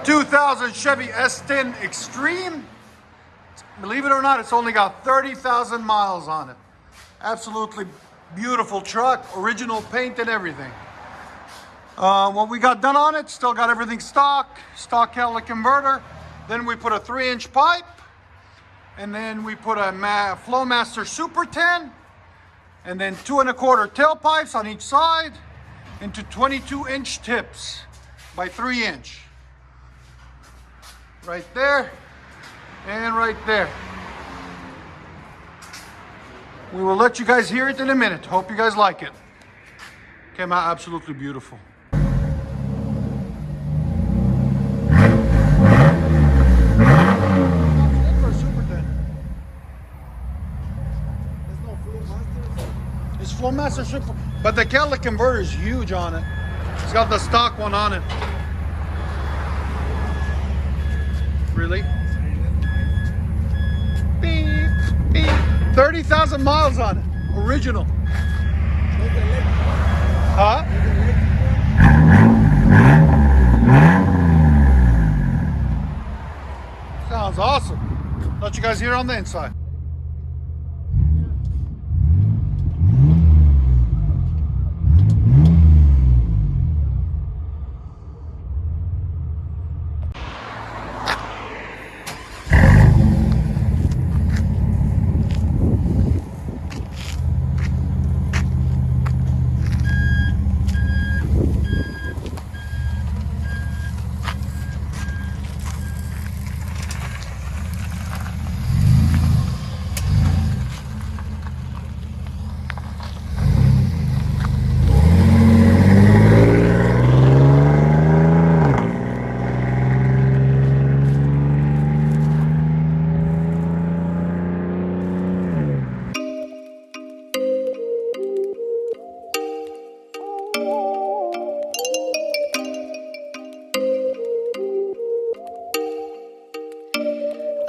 2000 Chevy S10 Xtreme. Believe it or not, it's only got 30,000 miles on it. Absolutely beautiful truck, original paint and everything. What we got done on it, still got everything stock catalytic converter. Then we put a 3-inch pipe, and then we put a FLOWMASTER Super 10, and then 2 1/4 tailpipes on each side into 22-inch tips by 3-inch. Right there and right there. We will let you guys hear it in a minute. Hope you guys like it. Came out absolutely beautiful. It's FLOWMASTER Super, but the catalytic converter is huge on it. It's got the stock one on it. Really? Beep, beep. 30,000 miles on it. Original. Huh? Sounds awesome. Let you guys hear it on the inside.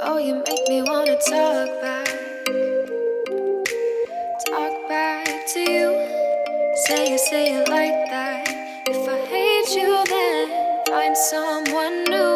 Oh, you make me wanna talk back to you. Say it like that. If I hate you, then find someone new.